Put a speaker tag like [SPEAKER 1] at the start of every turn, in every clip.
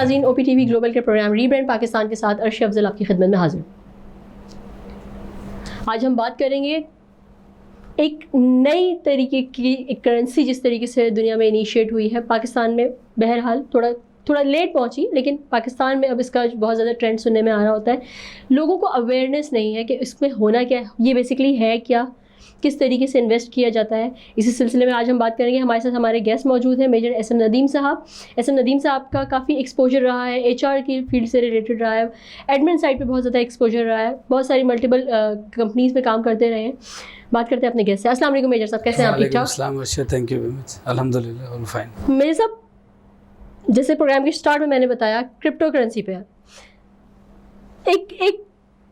[SPEAKER 1] ناظرین، او P T V global کے programme ری brand Pakistan کے ساتھ عرشی افضل آپ کی خدمت میں حاضر. آج ہم بات کریں گے ایک نئی طریقے کی ایک کرنسی جس طریقے سے دنیا میں انیشیٹ ہوئی ہے. پاکستان میں بہرحال تھوڑا لیٹ پہنچی، لیکن پاکستان میں اب اس کا بہت زیادہ ٹرینڈ سننے میں آ رہا ہوتا ہے. لوگوں کو اویئرنیس نہیں ہے کہ اس میں ہونا کیا ہے، یہ بیسکلی ہے کیا، کس طریقے سے انویسٹ کیا جاتا ہے. اسی سلسلے میں آج ہم بات کریں گے. ہمارے ساتھ ہمارے گیسٹ موجود ہیں میجر احسن ندیم صاحب. احسن ندیم صاحب کا کافی ایکسپوجر رہا ہے، ایچ آر کی فیلڈ سے ریلیٹڈ رہا ہے، ایڈمن سائڈ پہ بہت زیادہ ایکسپوجر رہا ہے، بہت ساری ملٹیپل کمپنیز میں کام کرتے رہے ہیں. بات کرتے ہیں اپنے گیسٹ سے. السلام علیکم میجر صاحب، کیسے ہیں آپ؟ ٹھیک ٹھاک؟
[SPEAKER 2] السلام علیکم، تھینک یو ویری مچ، الحمد للہ آل فائن.
[SPEAKER 1] میرے صاحب، جیسے پروگرام کے اسٹارٹ میں نے بتایا کرپٹو کرنسی پہ ایک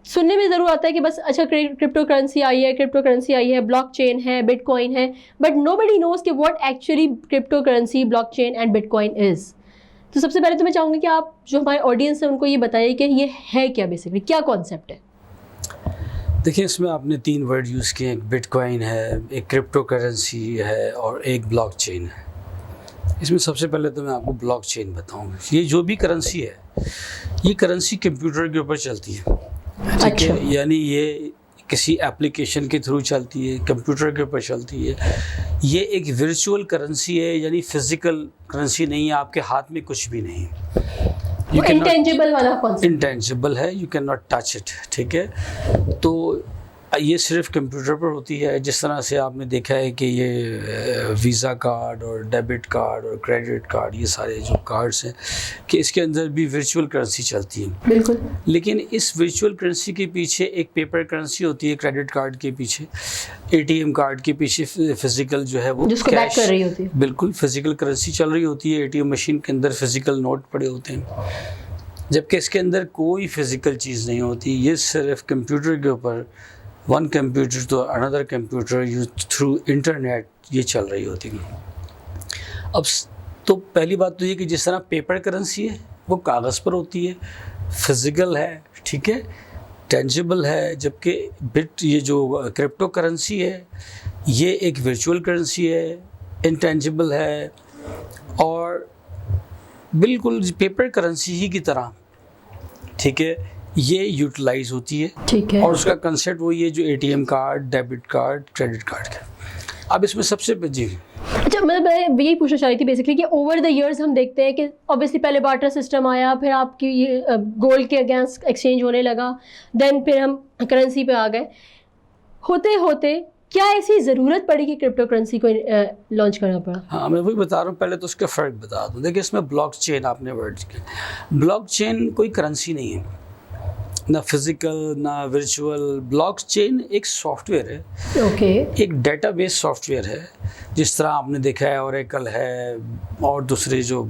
[SPEAKER 1] سننے میں ضرور آتا ہے کہ بس اچھا کرپٹو کرنسی آئی ہے، بلاک چین ہے، بٹ کوائن ہے، بٹ نو بڈی نوز کہ what actually cryptocurrency, blockchain and bitcoin is. تو سب سے پہلے تو میں چاہوں گی کہ آپ جو ہمارے آڈینس ہے ان کو یہ بتائیے کہ یہ ہے کیا، بیسکلی کیا کانسیپٹ ہے.
[SPEAKER 2] دیکھیں، اس میں آپ نے 3 ورڈ یوز کیے، ایک بٹ کوائن ہے، ایک کرپٹو کرنسی ہے اور ایک بلاک چین ہے. اس میں سب سے پہلے تو میں آپ کو بلاک چین بتاؤں. یہ جو بھی کرنسی ہے، یہ کرنسی کمپیوٹر کے اوپر چلتی ہے، ٹھیک ہے. یعنی یہ کسی اپلیکیشن کے تھرو چلتی ہے، کمپیوٹر کے اوپر چلتی ہے. یہ ایک ورچوئل کرنسی ہے، یعنی فزیکل کرنسی نہیں ہے، آپ کے ہاتھ میں کچھ بھی نہیں.
[SPEAKER 1] انٹینجیبل والا کانسیپٹ،
[SPEAKER 2] انٹینجیبل ہے، you can not touch it, ٹھیک ہے. تو یہ صرف کمپیوٹر پر ہوتی ہے. جس طرح سے آپ نے دیکھا ہے کہ یہ ویزا کارڈ اور ڈیبٹ کارڈ اور کریڈٹ کارڈ، یہ سارے جو کارڈز ہیں کہ اس کے اندر بھی ورچوئل کرنسی چلتی ہے.
[SPEAKER 1] بالکل.
[SPEAKER 2] لیکن اس ورچوئل کرنسی کے پیچھے ایک پیپر کرنسی ہوتی ہے، کریڈٹ کارڈ کے پیچھے، اے ٹی ایم کارڈ کے پیچھے فزیکل جو ہے وہ
[SPEAKER 1] جس کو بیک کر رہی ہوتی ہے. بالکل
[SPEAKER 2] فزیکل کرنسی چل رہی ہوتی ہے. اے ٹی ایم مشین کے اندر فزیکل نوٹ پڑے ہوتے ہیں، جبکہ اس کے اندر کوئی فزیکل چیز نہیں ہوتی. یہ صرف کمپیوٹر کے اوپر ون کمپیوٹر تو اندر کمپیوٹر تھرو انٹرنیٹ یہ چل رہی ہوتی ہے. اب تو پہلی بات تو یہ کہ جس طرح پیپر کرنسی ہے وہ کاغذ پر ہوتی ہے، فزیکل ہے، ٹھیک ہے، ٹینجیبل ہے. جبکہ بٹ یہ جو کرپٹو کرنسی ہے یہ ایک ورچوئل کرنسی ہے، انٹینجیبل ہے اور بالکل پیپر کرنسی ہی کی طرح، ٹھیک ہے، یہ یوٹیلائز ہوتی ہے.
[SPEAKER 1] ٹھیک ہے.
[SPEAKER 2] اور اس کا کنسیپٹ وہی ہے جو A T M card, debit card, credit card کا. اب اس میں سب سے جی
[SPEAKER 1] اچھا، میں یہی پوچھنا چاہ رہی تھی بیسکلی کہ اوور دا ایئرز ہم دیکھتے ہیں کہ اوبیسلی پہلے بارٹر سسٹم آیا، پھر آپ کی یہ گولڈ کے اگینسٹ ایکسچینج ہونے لگا، دین پھر ہم کرنسی پہ آ گئے. ہوتے ہوتے کیا ایسی ضرورت پڑی کہ کرپٹو کرنسی کو لانچ کرنا پڑا؟
[SPEAKER 2] ہاں، میں وہی بتا رہا ہوں. پہلے تو اس کا فرق بتا دوں. دیکھیں، اس میں بلاک چین آپ نے ورڈ کیا. بلاک چین کوئی کرنسی نہیں ہے، نہ فزیکل نہ ورچوئل. بلاک چین ایک سافٹ ویئر ہے،
[SPEAKER 1] اوکے،
[SPEAKER 2] ایک ڈیٹا بیس سافٹ ویئر ہے. جس طرح آپ نے دیکھا ہے اوریکل ہے اور دوسرے جو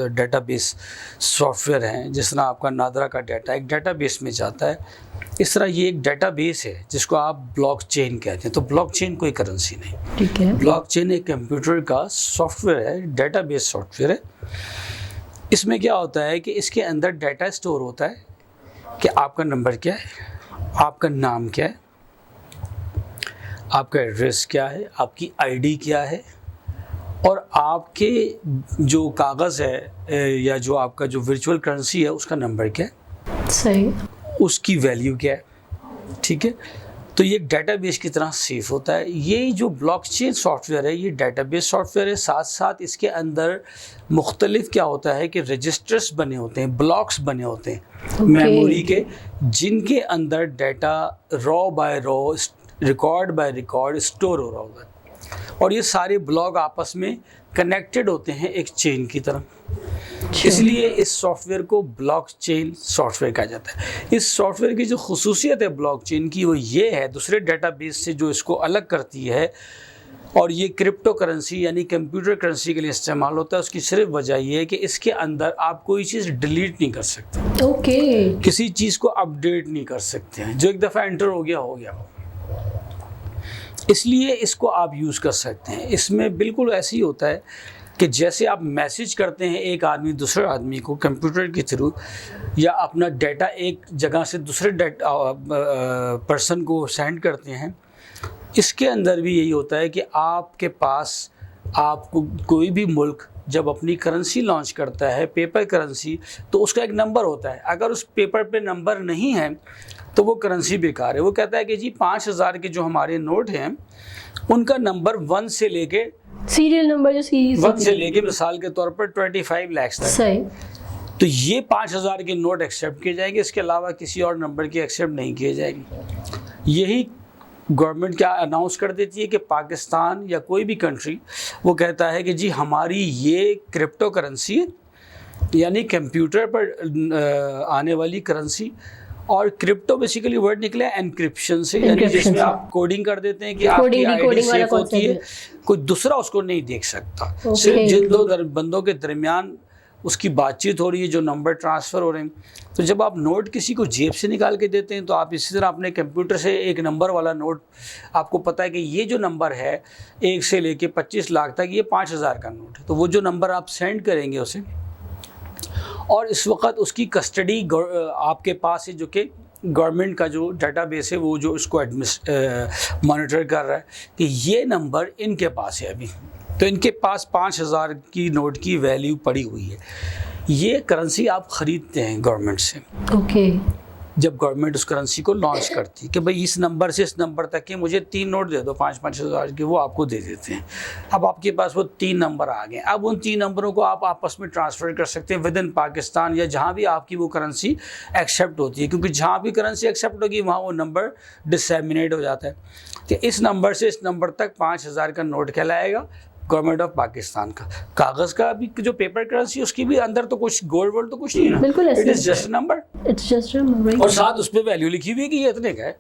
[SPEAKER 2] ڈیٹا بیس سافٹ ویئر ہیں، جس طرح آپ کا نادرا کا ڈیٹا ایک ڈیٹا بیس میں جاتا ہے، اس طرح یہ ایک ڈیٹا بیس ہے جس کو آپ بلاک چین کہتے ہیں. تو بلاک چین کوئی کرنسی نہیں،
[SPEAKER 1] ٹھیک ہے.
[SPEAKER 2] بلاک چین ایک کمپیوٹر کا سافٹ ویئر ہے، ڈیٹا بیس سافٹ ویئر ہے. اس میں کیا ہوتا ہے کہ اس کے اندر ڈیٹا اسٹور ہوتا ہے کہ آپ کا نمبر کیا ہے، آپ کا نام کیا ہے، آپ کا ایڈریس کیا ہے، آپ کی آئی ڈی کیا ہے، اور آپ کے جو کاغذ ہے یا جو آپ کا جو ورچوئل کرنسی ہے اس کا نمبر کیا ہے،
[SPEAKER 1] صحیح،
[SPEAKER 2] اس کی ویلیو کیا ہے، ٹھیک ہے. تو یہ ایک ڈیٹا بیس کی طرح سیف ہوتا ہے. یہ جو بلاک چین سافٹ ویئر ہے یہ ڈیٹا بیس سافٹ ویئر ہے. ساتھ ساتھ اس کے اندر مختلف کیا ہوتا ہے کہ رجسٹرز بنے ہوتے ہیں، بلاکس بنے ہوتے ہیں میموری کے، جن کے اندر data row by row, record by record store ہو رہا ہوگا. اور یہ سارے بلاک آپس میں کنیکٹڈ ہوتے ہیں ایک چین کی طرح. اس لیے اس سافٹ ویئر کو بلاک چین سافٹ ویئر کہا جاتا ہے. اس سافٹ ویئر کی جو خصوصیت ہے بلاک چین کی وہ یہ ہے، دوسرے ڈیٹا بیس سے جو اس کو الگ کرتی ہے، اور یہ کرپٹو کرنسی یعنی کمپیوٹر کرنسی کے لیے استعمال ہوتا ہے، اس کی صرف وجہ یہ ہے کہ اس کے اندر آپ کوئی چیز ڈیلیٹ نہیں کر سکتے.
[SPEAKER 1] اوکے.
[SPEAKER 2] کسی چیز کو اپ ڈیٹ نہیں کر سکتے ہیں، جو ایک دفعہ انٹر ہو گیا. اس لیے اس کو آپ یوز کر سکتے ہیں. اس میں بالکل ایسے ہی ہوتا ہے کہ جیسے آپ میسج کرتے ہیں ایک آدمی دوسرے آدمی کو کمپیوٹر کے تھرو، یا اپنا ڈیٹا ایک جگہ سے دوسرے پرسن کو سینڈ کرتے ہیں، اس کے اندر بھی یہی ہوتا ہے کہ آپ کے پاس آپ کو کوئی بھی ملک جب اپنی کرنسی لانچ کرتا ہے پیپر کرنسی تو اس کا ایک نمبر ہوتا ہے. اگر اس پیپر پہ نمبر نہیں ہے تو وہ کرنسی بیکار ہے. وہ کہتا ہے کہ جی 5,000 کے جو ہمارے نوٹ ہیں ان کا نمبر 1 سے لے کے
[SPEAKER 1] سیریل نمبر جو سیریز
[SPEAKER 2] 1 سے لے کے مثال کے طور پر 25 لاکھ تک.
[SPEAKER 1] صحیح.
[SPEAKER 2] تو یہ 5,000 کے نوٹ ایکسیپٹ کیے جائیں گے, اس کے علاوہ کسی اور نمبر کی ایکسیپٹ نہیں کیے جائیں گے. یہی گورنمنٹ کیا اناؤنس کر دیتی ہے کہ پاکستان یا کوئی بھی کنٹری وہ کہتا ہے کہ جی ہماری یہ کرپٹو کرنسی ہے, یعنی کمپیوٹر پر آنے والی کرنسی. اور کرپٹو بیسیکلی ورڈ نکلا ہے انکرپشن سے, یعنی جس میں آپ کوڈنگ کر دیتے ہیں کہ آپ کی آئی ڈی سیف ہوتی ہے, کوئی دوسرا اس کو نہیں دیکھ سکتا. صرف جن دو بندوں کے درمیان اس کی بات چیت ہو رہی ہے, جو نمبر ٹرانسفر ہو رہے ہیں. تو جب آپ نوٹ کسی کو جیب سے نکال کے دیتے ہیں تو آپ اسی طرح اپنے کمپیوٹر سے ایک نمبر والا نوٹ, آپ کو پتہ ہے کہ یہ جو نمبر ہے 1 سے لے کے 25 لاکھ تک یہ 5,000 کا نوٹ ہے, تو وہ جو نمبر آپ سینڈ کریں گے اسے, اور اس وقت اس کی کسٹڈی آپ کے پاس ہے, جو کہ گورنمنٹ کا جو ڈیٹا بیس ہے وہ جو اس کو مانیٹر کر رہا ہے کہ یہ نمبر ان کے پاس ہے ابھی, تو ان کے پاس 5,000 کی نوٹ کی ویلیو پڑی ہوئی ہے. یہ کرنسی آپ خریدتے ہیں گورنمنٹ سے.
[SPEAKER 1] اوکے.
[SPEAKER 2] جب گورنمنٹ اس کرنسی کو لانچ کرتی کہ بھئی اس نمبر سے اس نمبر تک کے مجھے 3 نوٹ دے دو 5,000 کے, وہ آپ کو دے دیتے ہیں. اب آپ کے پاس وہ 3 نمبر آ گئے. اب ان 3 نمبروں کو آپ آپس میں ٹرانسفر کر سکتے ہیں ود ان پاکستان یا جہاں بھی آپ کی وہ کرنسی ایکسیپٹ ہوتی ہے, کیونکہ جہاں بھی کرنسی ایکسیپٹ ہوگی وہاں وہ نمبر ڈسیمینیٹ ہو جاتا ہے کہ اس نمبر سے اس نمبر تک 5,000 کا نوٹ کہلائے گا گورنمنٹ آف پاکستان کا. کاغذ کا بھی جو پیپر کرنسی اس کی بھی اندر تو کچھ گولڈ وولڈ تو کچھ نہیں ہے,
[SPEAKER 1] بالکل ایسے,
[SPEAKER 2] it is just number,
[SPEAKER 1] it's just number,
[SPEAKER 2] اور ساتھ اس پہ ویلیو لکھی ہوئی ہے کہ یہ اتنے کا ہے,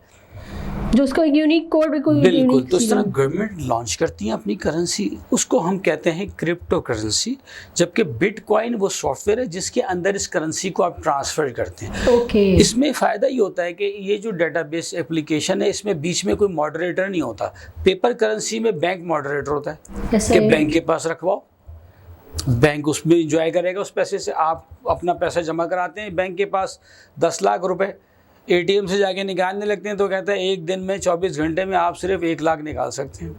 [SPEAKER 1] جو اس کا ایک یونیک کوڈ بھی کوئی
[SPEAKER 2] بالکل. تو اس طرح گورنمنٹ لانچ کرتی ہیں اپنی کرنسی, اس کو ہم کہتے ہیں کرپٹو کرنسی. جبکہ بٹ کوائن وہ سافٹ ویئر ہے جس کے اندر اس کرنسی کو آپ ٹرانسفر کرتے ہیں.
[SPEAKER 1] اوکے.
[SPEAKER 2] اس میں فائدہ یہ ہوتا ہے کہ یہ جو ڈیٹا بیس اپلیکیشن ہے اس میں بیچ میں کوئی ماڈریٹر نہیں ہوتا. پیپر کرنسی میں بینک ماڈریٹر ہوتا ہے کہ بینک کے پاس رکھواؤ, بینک اس میں انجوائے کرے گا اس پیسے سے. آپ اپنا پیسہ جمع کراتے ہیں بینک کے پاس 10 لاکھ روپے, اے ٹی ایم سے جا کے نکالنے لگتے ہیں تو کہتا ہے ایک دن میں 24 گھنٹے میں آپ صرف 1 لاکھ نکال سکتے ہیں,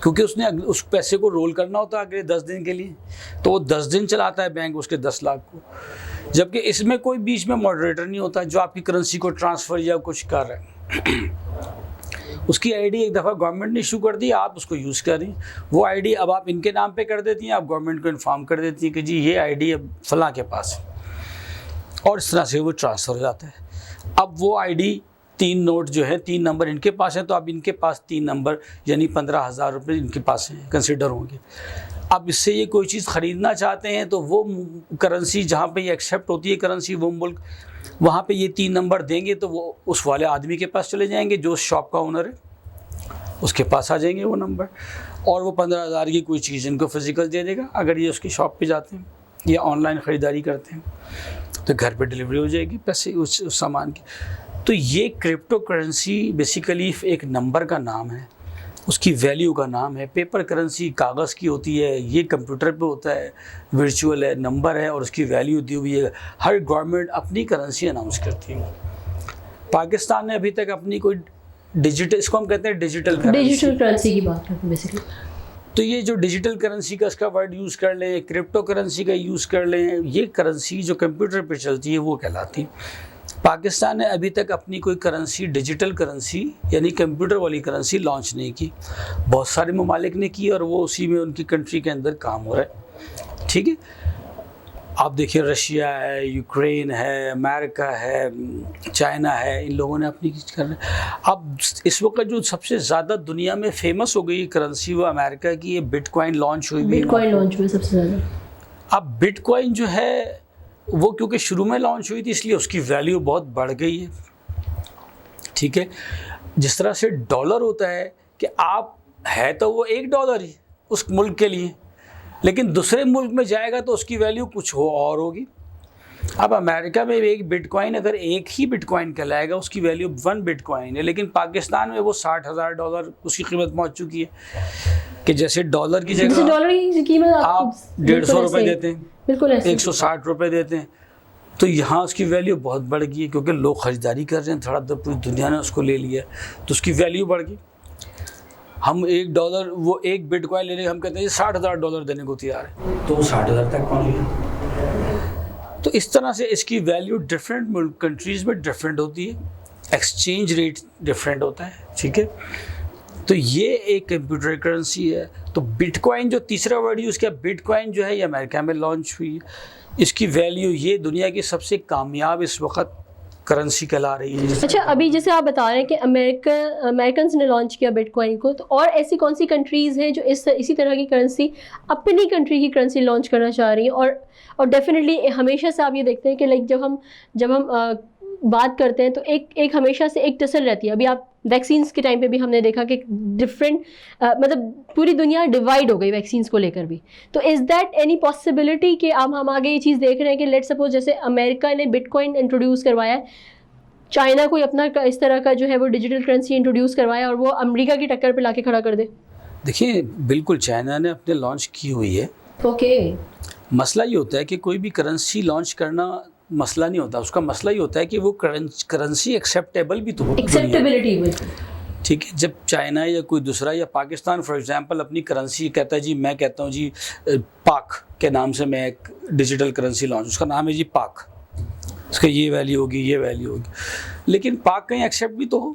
[SPEAKER 2] کیونکہ اس نے اس پیسے کو رول کرنا ہوتا ہے اگلے 10 دن کے لیے. تو وہ 10 دن چلاتا ہے بینک اس کے 10 لاکھ کو. جبکہ اس میں کوئی بیچ میں ماڈریٹر نہیں ہوتا جو آپ کی کرنسی کو ٹرانسفر یا کچھ کر رہا ہے. اس کی آئی ڈی ایک دفعہ گورنمنٹ نے ایشو کر دی, آپ اس کو یوز کر رہی ہیں. وہ آئی ڈی اب آپ ان کے نام پہ کر دیتی ہیں, آپ گورنمنٹ کو انفارم کر دیتی ہیں کہ جی یہ آئی ڈی اب فلاں کے پاس ہے, اور اس طرح سے وہ ٹرانسفر ہو جاتا ہے. اب وہ آئی ڈی 3 نوٹ جو ہے 3 نمبر ان کے پاس ہیں, تو اب ان کے پاس 3 نمبر یعنی 15,000 روپے ان کے پاس ہیں, کنسیڈر ہوں گے. اب اس سے یہ کوئی چیز خریدنا چاہتے ہیں تو وہ کرنسی جہاں پہ یہ ایکسیپٹ ہوتی ہے کرنسی, وہ ملک, وہاں پہ یہ 3 نمبر دیں گے تو وہ اس والے آدمی کے پاس چلے جائیں گے جو اس شاپ کا اونر ہے, اس کے پاس آ جائیں گے وہ نمبر, اور وہ 15,000 کی کوئی چیز ان کو فزیکل دے دے گا. اگر یہ اس کی شاپ پہ جاتے ہیں یا آن لائن خریداری کرتے ہیں تو گھر پہ ڈلیوری ہو جائے گی پیسے اس سامان کی. تو یہ کرپٹو کرنسی بیسیکلی ایک نمبر کا نام ہے, اس کی ویلیو کا نام ہے. پیپر کرنسی کاغذ کی ہوتی ہے, یہ کمپیوٹر پہ ہوتا ہے, ورچوئل ہے, نمبر ہے اور اس کی ویلیو دی ہوئی ہے. ہر گورنمنٹ اپنی کرنسی اناؤنس کرتی ہے. پاکستان نے ابھی تک اپنی کوئی ڈیجیٹل, اس کو ہم کہتے ہیں ڈیجیٹل
[SPEAKER 1] کرنسی کی بات کرتے ہیں بیسیکلی.
[SPEAKER 2] تو یہ جو ڈیجیٹل کرنسی کا اس کا ورڈ یوز کر لیں, کرپٹو کرنسی کا یوز کر لیں, یہ کرنسی جو کمپیوٹر پہ چلتی ہے وہ کہلاتی. پاکستان نے ابھی تک اپنی کوئی کرنسی ڈیجیٹل کرنسی یعنی کمپیوٹر والی کرنسی لانچ نہیں کی. بہت سارے ممالک نے کی اور وہ اسی میں ان کی کنٹری کے اندر کام ہو رہا ہے. ٹھیک ہے, آپ دیکھیں رشیا ہے, یوکرین ہے, امریکہ ہے, چائنا ہے, ان لوگوں نے اپنی کر رہے. اب اس وقت جو سب سے زیادہ دنیا میں فیمس ہو گئی کرنسی وہ امریکہ کی یہ بٹ کوائن لانچ ہوئی.
[SPEAKER 1] بٹ کوائن لانچ ہوئی سب سے زیادہ.
[SPEAKER 2] اب بٹ کوائن جو ہے وہ کیونکہ شروع میں لانچ ہوئی تھی اس لیے اس کی ویلیو بہت بڑھ گئی ہے. ٹھیک ہے, جس طرح سے ڈالر ہوتا ہے کہ آپ ہے تو وہ $1 ہی اس ملک کے لیے, لیکن دوسرے ملک میں جائے گا تو اس کی ویلیو کچھ اور ہوگی. اب امریکہ میں ایک بٹ کوائن اگر ایک ہی بٹ کوائن کہلائے گا اس کی ویلیو 1 بٹ کوائن ہے, لیکن پاکستان میں وہ $60,000 اس کی قیمت پہنچ چکی ہے کہ جیسے ڈالر کی جگہ
[SPEAKER 1] ڈالر کی قیمت
[SPEAKER 2] آپ 150 روپے دیتے ہیں,
[SPEAKER 1] بالکل
[SPEAKER 2] 160 روپے دیتے ہیں, تو یہاں اس کی ویلیو بہت بڑھ گئی ہے کیونکہ لوگ خریداری کر رہے ہیں, تھوڑا پوری دنیا نے اس کو لے لیا تو اس کی ویلیو بڑھ گئی. ہم $1 وہ ایک بٹ کوائن لینے ہم کہتے ہیں $60,000 دینے کو تیار ہے, تو وہ 60,000 تک پہنچ گیا. تو اس طرح سے اس کی ویلیو ڈفرینٹ کنٹریز میں ڈفرینٹ ہوتی ہے, ایکسچینج ریٹ ڈفرینٹ ہوتا ہے, ٹھیک ہے. تو یہ ایک کمپیوٹر کرنسی ہے. تو بٹ کوائن جو تیسرا ورڈ یوز کیا, بٹ کوائن جو ہے یہ امریکہ میں لانچ ہوئی ہے. اس کی ویلیو یہ دنیا کی سب سے کامیاب اس وقت کرنسی کہلا رہی ہے.
[SPEAKER 1] اچھا, ابھی جیسے آپ بتا رہے ہیں کہ امریکنز نے لانچ کیا بٹ کوائن کو, تو اور ایسی کون سی کنٹریز ہیں جو اسی طرح کی کرنسی اپنی کنٹری کی کرنسی لانچ کرنا چاہ رہی ہیں؟ اور ڈیفینیٹلی ہمیشہ سے آپ یہ دیکھتے ہیں کہ لائک جب ہم بات کرتے ہیں تو ایک ہمیشہ سے ایک ٹسل رہتی ہے. ابھی آپ ویکسینس کے ٹائم پہ بھی ہم نے دیکھا کہ ڈفرینٹ مطلب پوری دنیا ڈیوائڈ ہو گئی ویکسینس کو لے کر بھی. تو از دیٹ اینی پاسبلٹی کہ ہم آگے یہ چیز دیکھ رہے ہیں کہ لیٹ سپوز جیسے امریکہ نے بٹ کوائن انٹروڈیوس کروایا ہے, چائنا کوئی اپنا اس طرح کا جو ہے وہ ڈیجیٹل کرنسی انٹروڈیوس کروایا اور وہ امریکہ کی ٹکر پہ لا کے کھڑا کر دے؟
[SPEAKER 2] دیکھیں بالکل چائنا نے اپنے لانچ کی ہوئی ہے.
[SPEAKER 1] اوکے.
[SPEAKER 2] مسئلہ یہ ہوتا ہے کہ کوئی بھی کرنسی لانچ کرنا مسئلہ نہیں ہوتا, اس کا مسئلہ یہ ہوتا ہے کہ وہ کرنسی ایکسیپٹیبل بھی تو ہو.
[SPEAKER 1] ایکسیپٹیبلٹی.
[SPEAKER 2] ٹھیک ہے, جب چائنا یا کوئی دوسرا یا پاکستان فار ایگزامپل اپنی کرنسی کہتا ہے جی میں کہتا ہوں جی پاک کے نام سے میں ایک ڈیجیٹل کرنسی لانچ, اس کا نام ہے جی پاک, اس کا یہ ویلیو ہوگی یہ ویلیو ہوگی, لیکن پاک کہیں ایکسیپٹ بھی تو ہو.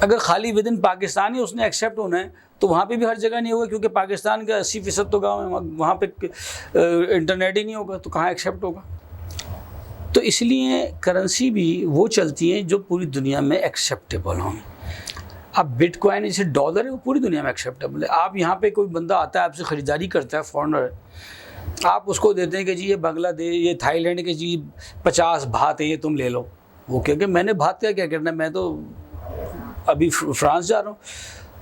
[SPEAKER 2] اگر خالی ود ان پاکستان ہی اس نے ایکسیپٹ ہونا ہے تو وہاں پہ بھی ہر جگہ نہیں ہوگا, کیونکہ پاکستان کا 80% تو گاؤں ہے, وہاں پہ انٹرنیٹ ہی نہیں ہوگا تو کہاں ایکسیپٹ ہوگا. تو اس لیے کرنسی بھی وہ چلتی ہیں جو پوری دنیا میں ایکسیپٹیبل ہوں. اب بٹ کوائن جیسے ڈالر ہے وہ پوری دنیا میں ایکسیپٹیبل ہے. آپ یہاں پہ کوئی بندہ آتا ہے آپ سے خریداری کرتا ہے, فارنر, آپ اس کو دیتے ہیں کہ جی یہ بنگلہ دیش یہ تھائی لینڈ کے جی 50 بات ہے یہ تم لے لو. وہ کہ میں نے بات کیا کرنا ہے, میں تو ابھی فرانس جا رہا ہوں.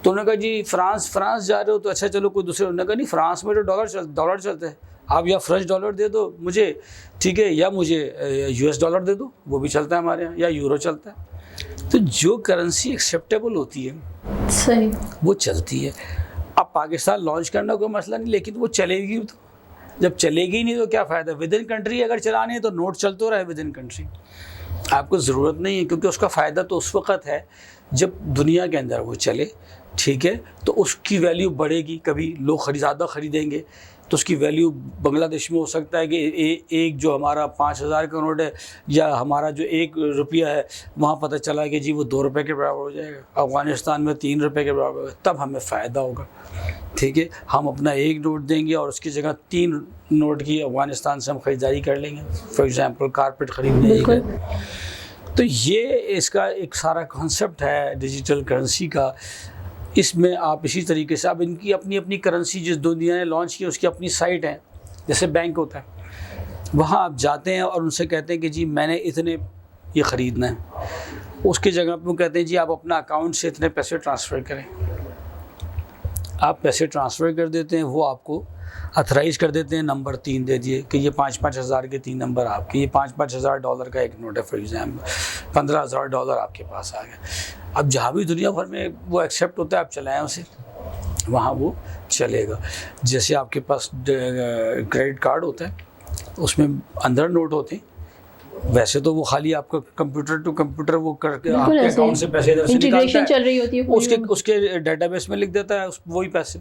[SPEAKER 2] تو انہوں نے کہا جی فرانس جا رہے ہو تو اچھا چلو کوئی دوسرے, انہوں نے کہا نہیں فرانس میں تو ڈالر چلتا ہے, آپ یا فرنچ ڈالر دے دو مجھے, ٹھیک ہے, یا مجھے $US دے دو, وہ بھی چلتا ہے ہمارے یہاں, یا یورو چلتا ہے. تو جو کرنسی ایکسیپٹیبل ہوتی ہے
[SPEAKER 1] صحیح
[SPEAKER 2] وہ چلتی ہے. اب پاکستان لانچ کرنا کوئی مسئلہ نہیں, لیکن وہ چلے گی تو, جب چلے گی نہیں تو کیا فائدہ. ود ان کنٹری اگر چلانی ہے تو نوٹ چلتے رہے ود ان کنٹری, آپ کو ضرورت نہیں ہے, کیونکہ اس کا فائدہ تو اس وقت ہے جب دنیا کے اندر وہ چلے, ٹھیک ہے, تو اس کی ویلیو بڑھے گی. کبھی لوگ زیادہ خریدیں گے تو اس کی ویلیو بنگلہ دیش میں ہو سکتا ہے کہ ایک جو ہمارا 5,000 کا نوٹ ہے یا ہمارا جو $1 ہے وہاں پتہ چلا کہ جی وہ $2 کے برابر ہو جائے گا, افغانستان میں $3 کے برابر ہوگا, تب ہمیں فائدہ ہوگا. ٹھیک ہے, ہم اپنا ایک نوٹ دیں گے اور اس کی جگہ 3 نوٹ کی افغانستان سے ہم خریداری کر لیں گے, فار ایگزامپل کارپیٹ خریدنے کے. تو یہ اس کا ایک سارا کانسیپٹ ہے ڈیجیٹل کرنسی کا. اس میں آپ اسی طریقے سے اب ان کی اپنی اپنی کرنسی جس دنیا نے لانچ کی اس کی اپنی سائٹ ہیں, جیسے بینک ہوتا ہے, وہاں آپ جاتے ہیں اور ان سے کہتے ہیں کہ جی میں نے اتنے یہ خریدنا ہے, اس کی جگہ پہ وہ کہتے ہیں جی آپ اپنا اکاؤنٹ سے اتنے پیسے ٹرانسفر کریں. آپ پیسے ٹرانسفر کر دیتے ہیں, وہ آپ کو اتھرائز کر دیتے ہیں, نمبر 3 دے دیے کہ یہ 5,000 کے 3 نمبر آپ کے, یہ $5,000 کا ایک نوٹ ہے, فار ایگزامپل $15,000 آپ کے پاس آ گیا. اب جہاں بھی دنیا بھر میں وہ ایکسیپٹ ہوتا ہے آپ چلائیں اسے, وہاں وہ چلے گا. جیسے آپ کے پاس کریڈٹ کارڈ ہوتا ہے اس میں اندر نوٹ ہوتے ہیں, ویسے تو وہ خالی آپ کا کمپیوٹر ٹو کمپیوٹر وہ کر کے آپ کے اکاؤنٹ سے پیسے ادھر سے نکالتا
[SPEAKER 1] چل رہی ہوتی
[SPEAKER 2] ہے, اس کے ڈیٹا بیس میں لکھ دیتا ہے وہی پیسے.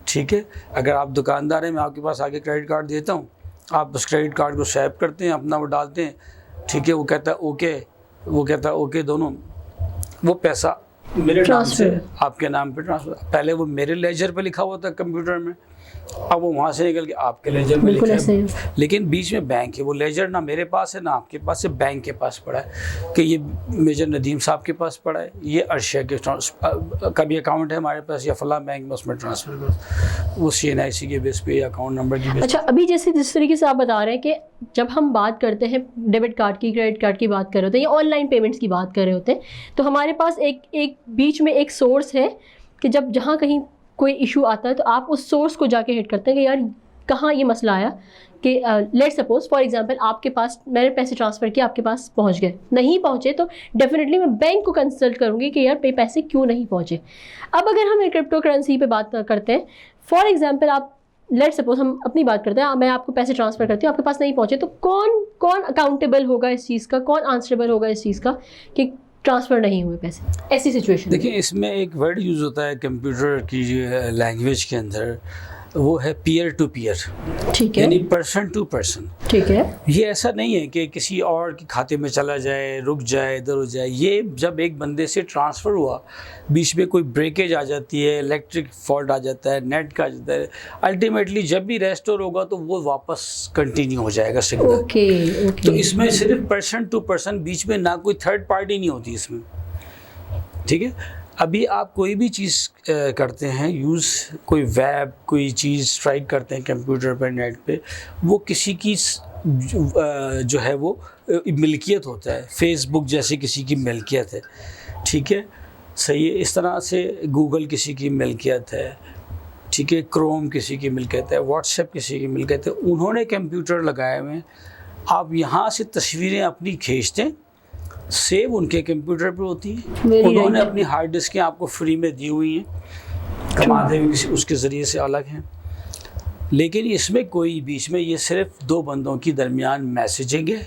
[SPEAKER 2] ٹھیک ہے, اگر آپ دکاندار ہیں, میں آپ کے پاس آگے کریڈٹ کارڈ دیتا ہوں, آپ اس کریڈٹ کارڈ کو سوائپ کرتے ہیں, اپنا وہ ڈالتے ہیں, ٹھیک ہے, وہ کہتا ہے اوکے, وہ کہتا ہے اوکے دونوں, وہ پیسہ میرے نام سے آپ کے نام پہ ٹرانسفر. پہلے وہ میرے لیجر پہ لکھا ہوا تھا کمپیوٹر میں, اب وہ وہاں سے نکل کے آپ کے لیجر میں لکھا ہے, لیکن بیچ میں بینک ہے, وہ لیجر نہ میرے پاس ہے نہ آپ کے پاس ہے, بینک کے پاس پڑا ہے کہ یہ میجر ندیم صاحب کے پاس پڑا ہے, یہ عرشیہ کے کا بھی اکاؤنٹ ہے ہمارے پاس یا فلاں بینک میں, اس میں ٹرانسفر کرو, وہ CNIC کے بیس پہ یا اکاؤنٹ نمبر کی بیس پہ.
[SPEAKER 1] اچھا, ابھی جس طریقے سے آپ بتا رہے ہیں کہ جب ہم بات کرتے ہیں ڈیبٹ کارڈ کی, کریڈٹ کارڈ کی بات کر رہے ہوتے ہیں یا آن لائن پیمنٹس کی بات کر رہے ہوتے ہیں, تو ہمارے پاس ایک بیچ میں ایک سورس ہے کہ جہاں کہیں کوئی ایشو آتا ہے تو آپ اس سورس کو جا کے ہٹ کرتے ہیں کہ یار کہاں یہ مسئلہ آیا, کہ لیٹ سپوز فار ایگزامپل آپ کے پاس میں نے پیسے ٹرانسفر کیے, آپ کے پاس پہنچ گئے, نہیں پہنچے تو ڈیفینیٹلی میں بینک کو کنسلٹ کروں گی کہ یار پیسے کیوں نہیں پہنچے. اب اگر ہم کرپٹو کرنسی پہ بات کرتے ہیں, فار ایگزامپل آپ لیٹ سپوز ہم اپنی بات کرتے ہیں, میں آپ کو پیسے ٹرانسفر کرتی ہوں, آپ کے پاس نہیں پہنچے, تو کون اکاؤنٹیبل ہوگا اس چیز کا, کون آنسریبل ہوگا اس چیز کا کہ ٹرانسفر نہیں ہوئے پیسے, ایسی سچویشن.
[SPEAKER 2] دیکھیں اس میں ایک ورڈ یوز ہوتا ہے کمپیوٹر کی لینگویج کے اندر, وہ ہے پیئر ٹو پیئر,
[SPEAKER 1] ٹھیک ہے,
[SPEAKER 2] یعنی پرسن ٹو پرسن.
[SPEAKER 1] ٹھیک ہے,
[SPEAKER 2] یہ ایسا نہیں ہے کہ کسی اور کے کھاتے میں چلا جائے, رک جائے, ادھر ہو جائے. یہ جب ایک بندے سے ٹرانسفر ہوا, بیچ میں کوئی بریکیج آ جاتی ہے, الیکٹرک فالٹ آ جاتا ہے, نیٹ کا آ جاتا ہے, الٹیمیٹلی جب بھی ریسٹور ہوگا تو وہ واپس کنٹینیو ہو جائے گا سگنل.
[SPEAKER 1] اوکے
[SPEAKER 2] تو
[SPEAKER 1] اوکے,
[SPEAKER 2] اس میں صرف پرسن ٹو پرسن, بیچ میں نہ کوئی تھرڈ پارٹی نہیں ہوتی اس میں. ٹھیک ہے, ابھی آپ کوئی بھی چیز کرتے ہیں یوز, کوئی ویب کوئی چیز اسٹرائک کرتے ہیں کمپیوٹر پہ, نیٹ پہ, وہ کسی کی جو ہے وہ ملکیت ہوتا ہے. فیس بک جیسے کسی کی ملکیت ہے, ٹھیک ہے, صحیح ہے. اس طرح سے گوگل کسی کی ملکیت ہے, ٹھیک ہے, کروم کسی کی ملکیت ہے, واٹس ایپ کسی کی ملکیت ہے. انہوں نے کمپیوٹر لگائے ہوئے ہیں, آپ یہاں سے تصویریں اپنی کھینچتے ہیں, سیو ان کے کمپیوٹر پہ ہوتی ہیں. انہوں نے اپنی ہارڈ ڈسکیں آپ کو فری میں دی ہوئی ہیں, کماتے ہوئے کسی اس کے ذریعے سے الگ ہیں. لیکن اس میں کوئی بیچ میں, یہ صرف دو بندوں کی درمیان میسیجنگ ہے,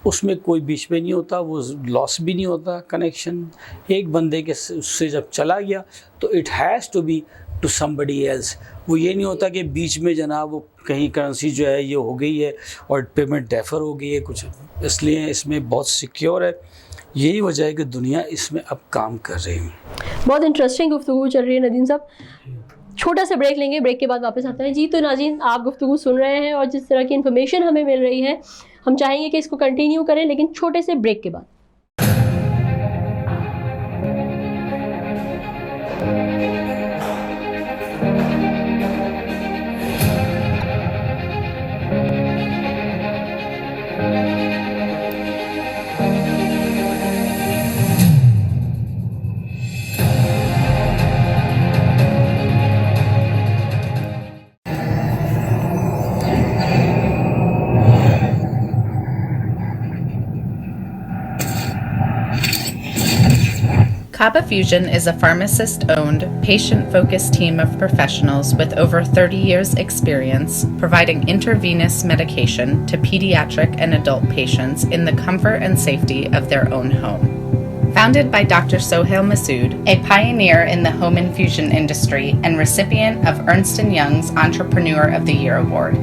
[SPEAKER 2] اس میں کوئی بیچ میں نہیں ہوتا, وہ لاس بھی نہیں ہوتا کنیکشن. ایک بندے کے اس سے جب چلا گیا تو it has to be to somebody else. وہ یہ نہیں ہوتا کہ بیچ میں جناب وہ کہیں کرنسی جو ہے یہ ہو گئی ہے اور پیمنٹ ڈیفر ہو گئی ہے کچھ. اس لیے اس میں بہت سیکیور ہے. یہی وجہ ہے کہ دنیا اس میں اب کام کر رہی ہے.
[SPEAKER 1] بہت انٹرسٹنگ گفتگو چل رہی ہے ندیم صاحب. چھوٹا سا بریک لیں گے, بریک کے بعد واپس آتے ہیں. جی تو ناظرین, آپ گفتگو سن رہے ہیں اور جس طرح کی انفارمیشن ہمیں مل رہی ہے, ہم چاہیں گے کہ اس کو کنٹینیو کریں, لیکن چھوٹے سے بریک کے بعد.
[SPEAKER 3] Kaba Fusion is a pharmacist-owned, patient-focused team of professionals with over 30 years' experience providing intravenous medication to pediatric and adult patients in the comfort and safety of their own home. Founded by Dr. Sohail Masood, a pioneer in the home infusion industry and recipient of Ernst & Young's Entrepreneur of the Year Award,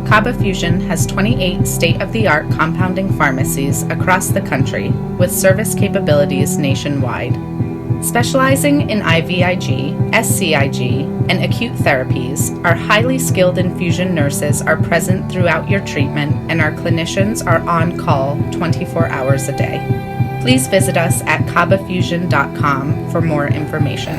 [SPEAKER 3] Kaba Fusion has 28 state-of-the-art compounding pharmacies across the country with service capabilities nationwide. Specializing in IVIG, SCIG, and acute therapies, our highly skilled infusion nurses are present throughout your treatment and our clinicians are on call 24 hours a day. Please visit us at kabafusion.com for more information.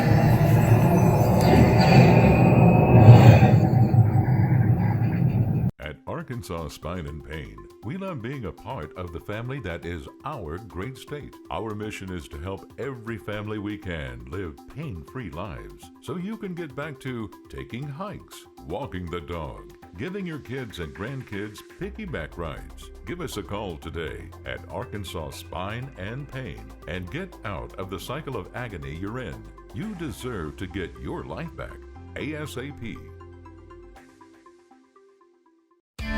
[SPEAKER 4] At Arkansas Spine and Pain, we love being a part of the family that is our great state. Our mission is to help every family we can live pain-free lives so you can get back to taking hikes, walking the dog, giving your kids and grandkids piggyback rides. Give us a call today at Arkansas Spine and Pain and get out of the cycle of agony you're in. You deserve to get your life back ASAP.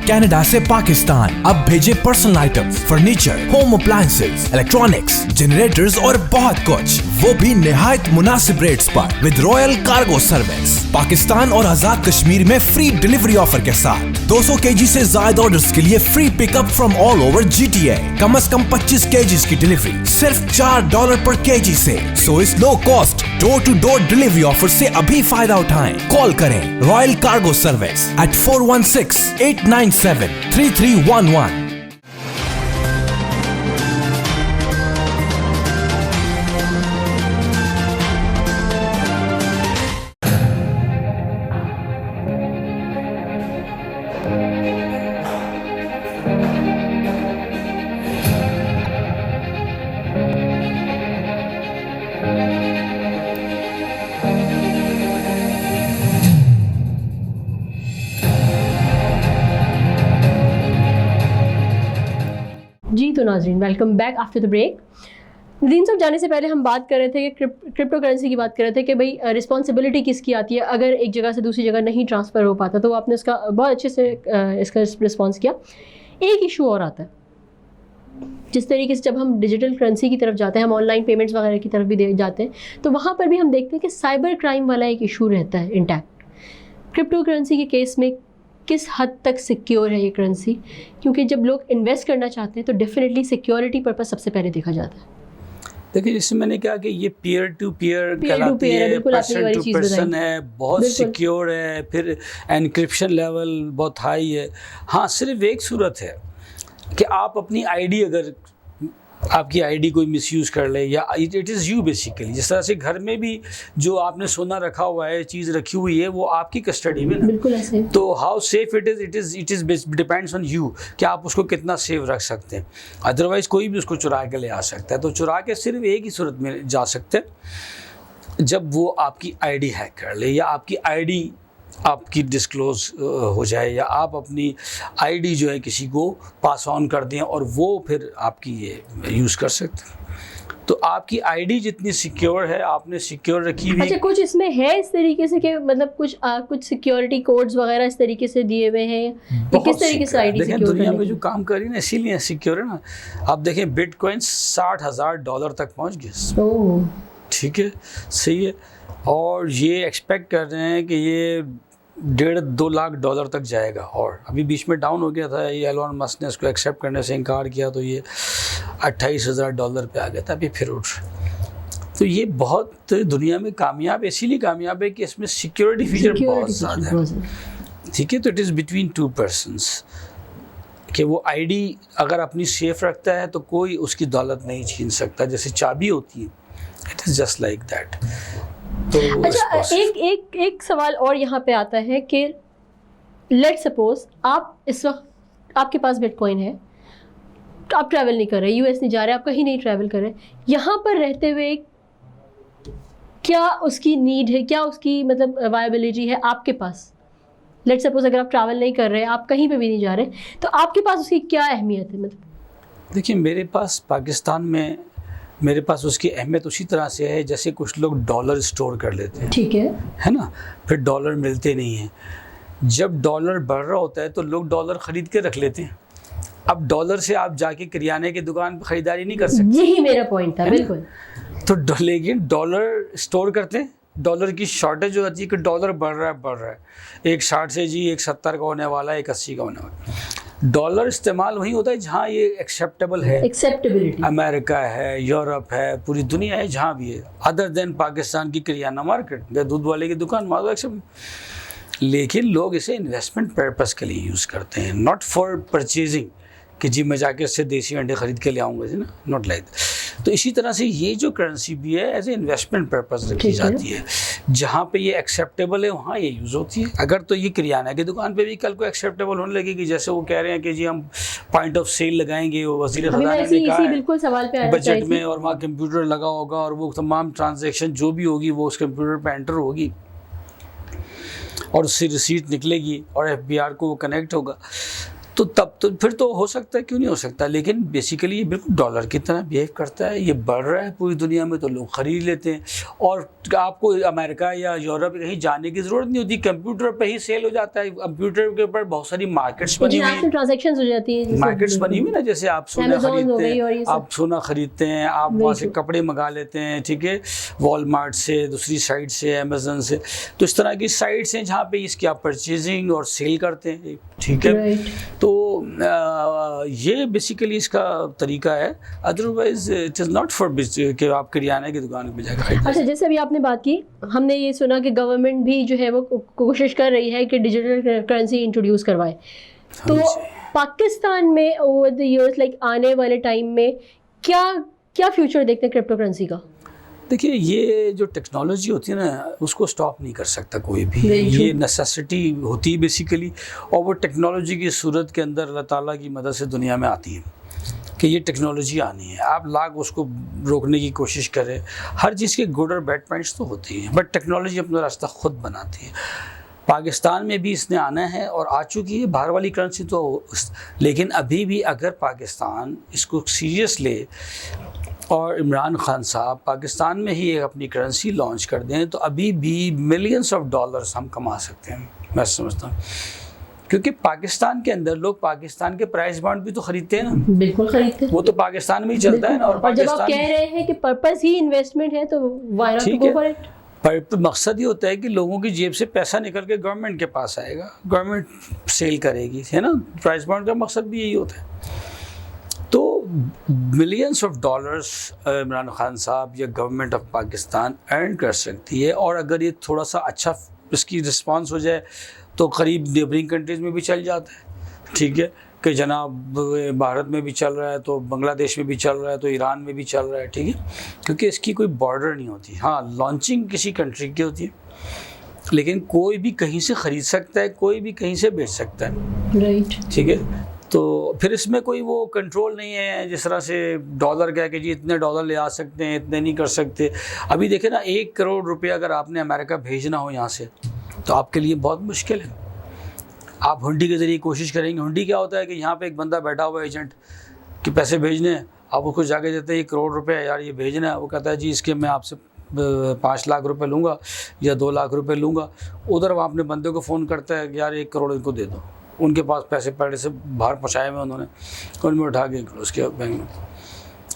[SPEAKER 5] Canada سے پاکستان اب بھیجے personal items, furniture, home appliances, electronics, generators اور بہت کچھ, وہ بھی نہایت مناسب ریٹس پر with royal cargo service. Pakistan اور آزاد کشمیر میں فری ڈیلیوری آفر کے ساتھ 200 kg سے زائد آرڈرز کے لیے free pick up from all over GTA. کم از کم 25 kg کی ڈیلیوری صرف $4 پر kg سے. سو اس low cost door to door delivery offer سے ابھی فائدہ اٹھائیں. کال کریں رائل کارگو سروس at 416-897-3311.
[SPEAKER 1] جی تو ناظرین, welcome back after the break. Nadeem صاحب, جانے سے پہلے ہم بات کر رہے تھے کہ کرپٹو کرنسی کی بات کر رہے تھے کہ بھائی رسپانسبلٹی کس کی آتی ہے اگر ایک جگہ سے دوسری جگہ نہیں ٹرانسفر ہو پاتا. تو آپ نے اس کا بہت اچھے سے اس کا رسپانس کیا. ایک ایشو اور آتا ہے جس طریقے سے جب ہم ڈیجیٹل کرنسی کی طرف جاتے ہیں, ہم آن لائن پیمنٹس وغیرہ کی طرف بھی جاتے ہیں, تو وہاں پر بھی ہم دیکھتے ہیں کہ سائبر کرائم والا ایک ایشو رہتا ہے انٹیکٹ. کرپٹو کرنسی کے کیس میں کس حد تک سیکیور ہے یہ کرنسی؟ کیونکہ جب لوگ انویسٹ کرنا چاہتے ہیں تو ڈیفینیٹلی سیکیورٹی پرپز سب سے پہلے دیکھا جاتا ہے.
[SPEAKER 2] دیکھیے جیسے میں نے کہا کہ یہ پیئر ٹو پیئر کہلاتی ہے, پرسن ٹو پرسن ہے, بہت سیکیور ہے, پھر انکرپشن لیول بہت ہائی ہے. ہاں صرف ایک صورت ہے کہ آپ اپنی آئی ڈی, اگر آپ کی آئی ڈی کوئی مس یوز کر لے, یا اٹ از یو بیسیکلی, جس طرح سے گھر میں بھی جو آپ نے سونا رکھا ہوا ہے, چیز رکھی ہوئی ہے, وہ آپ کی کسٹڈی میں نا,
[SPEAKER 1] بالکل ایسے.
[SPEAKER 2] تو how safe it is depends on you کہ آپ اس کو کتنا سیف رکھ سکتے ہیں. ادروائز کوئی بھی اس کو چرا کے لے آ سکتا ہے. تو چرا کے صرف ایک ہی صورت میں جا سکتے ہیں جب وہ آپ کی آئی ڈی ہیک کر لے, یا آپ کی آئی ڈی آپ کی ڈسکلوز ہو جائے, یا آپ اپنی آئی ڈی جو ہے کسی کو پاس آن کر دیں اور وہ پھر آپ کی یہ یوز کر سکتے ہیں. تو آپ کی آئی ڈی جتنی سیکیور ہے, آپ نے سیکیور رکھی ہوئی.
[SPEAKER 1] اچھا, کچھ اس میں ہے اس طریقے سے کہ مطلب کچھ سیکیورٹی کوڈز وغیرہ اس طریقے سے دیے ہوئے ہیں, کس طریقے سے آئی ڈی
[SPEAKER 2] دیکھیں
[SPEAKER 1] سیکیور
[SPEAKER 2] دنیا میں جو کام کر رہی ہے نا, اسی لیے سیکیور ہے نا. آپ دیکھیں بٹ کوائن $60,000 تک پہنچ گئے. ٹھیک ہے, صحیح ہے, اور یہ ایکسپیکٹ کر رہے ہیں کہ یہ $1.5-2 لاکھ تک جائے گا. اور ابھی بیچ میں ڈاؤن ہو گیا تھا, یہ ایلون مسک نے اس کو ایکسیپٹ کرنے سے انکار کیا, تو یہ $28,000 پہ آ گیا تھا, ابھی پھر اٹھ رہا. تو یہ بہت دنیا میں کامیاب, اسی لیے کامیاب ہے کہ اس میں سیکیورٹی فیچر بہت زیادہ ہے. ٹھیک ہے, تو it is between two persons کہ وہ آئی ڈی اگر اپنی سیف رکھتا ہے تو کوئی اس کی دولت نہیں چھین سکتا, جیسے چابی ہوتی ہے, it is just like that.
[SPEAKER 1] اچھا, ایک سوال اور یہاں پہ آتا ہے کہ لیٹ سپوز آپ اس وقت آپ کے پاس بٹ کوائن ہے, آپ ٹریول نہیں کر رہے, یو ایس نہیں جا رہے, آپ کہیں نہیں ٹریول کر رہے, یہاں پر رہتے ہوئے کیا اس کی نیڈ ہے, کیا اس کی مطلب وائبلٹی ہے آپ کے پاس؟ لیٹ سپوز اگر آپ ٹریول نہیں کر رہے, آپ کہیں پہ بھی نہیں جا رہے, تو آپ کے پاس اس کی کیا اہمیت ہے؟ مطلب
[SPEAKER 2] دیکھیے میرے پاس پاکستان میں میرے پاس اس کی اہمیت اسی طرح سے ہے جیسے کچھ لوگ ڈالر اسٹور کر لیتے ہیں.
[SPEAKER 1] ٹھیک ہے
[SPEAKER 2] نا, پھر ڈالر ملتے نہیں ہیں. جب ڈالر بڑھ رہا ہوتا ہے تو لوگ ڈالر خرید کے رکھ لیتے ہیں. اب ڈالر سے آپ جا کے کریانے کی دکان پہ خریداری نہیں کر سکتے.
[SPEAKER 1] یہی میرا پوائنٹ تھا, بالکل.
[SPEAKER 2] تو لیکن ڈالر اسٹور کرتے ہیں, ڈالر کی شارٹیج ہو جاتی ہے کہ ڈالر بڑھ رہا ہے, ایک 60 سے جی ایک 70 کا ہونے والا ہے, ایک 80 کا ہونے والا ہے. ڈالر استعمال وہیں ہوتا ہے جہاں یہ ایکسیپٹیبل ہے,
[SPEAKER 1] ایکسیپٹیبلٹی,
[SPEAKER 2] امریکہ ہے, یورپ ہے, پوری دنیا ہے, جہاں بھی ہے, ادر دین پاکستان کی کریانہ مارکیٹ, دودھ والے کی دکان, وہاں ایکسیپٹ. لیکن لوگ اسے انویسٹمنٹ پرپز کے لیے یوز کرتے ہیں, ناٹ فار پرچیزنگ کہ جی میں جا کے اس سے دیسی انڈے خرید کے لے آؤں گا, نا, ناٹ لائک. تو اسی طرح سے یہ جو کرنسی بھی ہے ایز اے انویسٹمنٹ پرپز رکھی جاتی ہے. جہاں پہ یہ ایکسیپٹیبل ہے وہاں یہ یوز ہوتی ہے. اگر تو یہ کریانہ کی دکان پہ بھی کل کو ایکسیپٹیبل ہونے لگے گی, جیسے وہ کہہ رہے ہیں کہ جی ہم پوائنٹ آف سیل لگائیں گے, وہ وزیر خزانہ نے کہا ہے بجٹ میں, اور وہاں کمپیوٹر لگا ہوگا اور وہ تمام ٹرانزیکشن جو بھی ہوگی وہ اس کمپیوٹر پہ انٹر ہوگی اور اس سے ریسیٹ نکلے گی اور FBR کو وہ کنیکٹ ہوگا. تو تب تو پھر تو ہو سکتا ہے, کیوں نہیں ہو سکتا. لیکن بیسیکلی یہ بالکل ڈالر کی طرح بیہیو کرتا ہے, یہ بڑھ رہا ہے پوری دنیا میں تو لوگ خرید لیتے ہیں. اور آپ کو امریکہ یا یورپ کہیں جانے کی ضرورت نہیں ہوتی, کمپیوٹر پہ ہی سیل ہو جاتا ہے. کمپیوٹر کے اوپر بہت ساری مارکیٹس بنی ہوئی ہیں,
[SPEAKER 1] ٹرانزیکشنز ہو جاتی ہیں,
[SPEAKER 2] مارکیٹس بنی ہوئی نا, جیسے آپ سونا خریدتے ہیں, آپ سونا خریدتے ہیں, آپ وہاں سے کپڑے منگا لیتے ہیں, ٹھیک ہے, والمارٹ سے, دوسری سائٹ سے, امیزون سے. تو اس طرح کی سائٹس ہیں جہاں پہ اس کی آپ پرچیزنگ اور سیل کرتے ہیں, ٹھیک ہے. تو یہ بیسیکلی اس کا طریقہ ہے. Otherwise it is not for کہ آپ کریانے کی دکان پہ جا کے خریدیں.
[SPEAKER 1] اچھا, جیسے ابھی آپ نے بات کی, ہم نے یہ سنا کہ گورنمنٹ بھی جو ہے وہ کوشش کر رہی ہے کہ ڈیجیٹل کرنسی انٹروڈیوس کروائے. تو پاکستان میں اوور دی ایئرس لائک آنے والے ٹائم میں کیا فیوچر دیکھتے ہیں کرپٹو کرنسی کا؟
[SPEAKER 2] دیکھیے یہ جو ٹیکنالوجی ہوتی ہے نا, اس کو سٹاپ نہیں کر سکتا کوئی بھی. یہ نیسیسٹی ہوتی ہے بیسیکلی, اور وہ ٹیکنالوجی کی صورت کے اندر اللہ تعالیٰ کی مدد سے دنیا میں آتی ہے کہ یہ ٹیکنالوجی آنی ہے. آپ لاکھ اس کو روکنے کی کوشش کریں, ہر چیز کے گڈ اور بیڈ پوائنٹس تو ہوتے ہیں, بٹ ٹیکنالوجی اپنا راستہ خود بناتی ہے. پاکستان میں بھی اس نے آنا ہے اور آ چکی ہے باہر والی کرنسی تو, لیکن ابھی بھی اگر پاکستان اس کو سیریس لے اور عمران خان صاحب پاکستان میں ہی اپنی کرنسی لانچ کر دیں تو ابھی بھی ملینس آف ڈالرز ہم کما سکتے ہیں, میں سمجھتا ہوں. کیونکہ پاکستان کے اندر لوگ پاکستان کے پرائز بانڈ بھی تو خریدتے ہیں نا,
[SPEAKER 1] بالکل خریدتے ہیں,
[SPEAKER 2] وہ تو پاکستان میں ہی چلتا ہے نا.
[SPEAKER 1] اور جب آپ کہہ رہے ہیں کہ پرپز ہی انویسٹمنٹ ہے تو why not go for it.
[SPEAKER 2] پر مقصد یہ ہوتا ہے کہ لوگوں کی جیب سے پیسہ نکل کے گورنمنٹ کے پاس آئے گا, گورنمنٹ سیل کرے گی, ہے نا. پرائز بانڈ کا مقصد بھی یہی ہوتا ہے. تو millions of dollars Imran Khan صاحب یا گورنمنٹ آف پاکستان ارن کر سکتی ہے, اور اگر یہ تھوڑا سا اچھا اس کی رسپانس ہو جائے تو قریب نیبرنگ کنٹریز میں بھی چل جاتا ہے. ٹھیک ہے کہ جناب بھارت میں بھی چل رہا ہے تو بنگلہ دیش میں بھی چل رہا ہے تو ایران میں بھی چل رہا ہے. ٹھیک ہے, کیونکہ اس کی کوئی بارڈر نہیں ہوتی. ہاں لانچنگ کسی کنٹری کی ہوتی ہے, لیکن کوئی بھی کہیں سے خرید سکتا ہے, کوئی بھی کہیں سے بیچ سکتا ہے.
[SPEAKER 1] رائٹ.
[SPEAKER 2] ٹھیک ہے, تو پھر اس میں کوئی وہ کنٹرول نہیں ہے جس طرح سے ڈالر کہہ کہ جی اتنے ڈالر لے آ سکتے ہیں, اتنے نہیں کر سکتے. ابھی دیکھیں نا 1 کروڑ روپیہ اگر آپ نے امریکہ بھیجنا ہو یہاں سے تو آپ کے لیے بہت مشکل ہے. آپ ہنڈی کے ذریعے کوشش کریں گے. ہنڈی کیا ہوتا ہے کہ یہاں پہ ایک بندہ بیٹھا ہوا ہے ایجنٹ کہ پیسے بھیجنے ہیں, آپ اس کو جا کے دیتے ہیں 1 کروڑ روپے یار یہ بھیجنا ہے, وہ کہتا ہے جی اس کے میں آپ سے 5 لاکھ روپے لوں گا یا 2 لاکھ روپے لوں گا. ادھر وہ اپنے بندے کو فون کرتا ہے کہ یار 1 کروڑ ان کو دے دو. ان کے پاس پیسے پہلے سے باہر پہنچائے ہوئے انہوں نے, ان میں اٹھا کے اس کے بینک میں.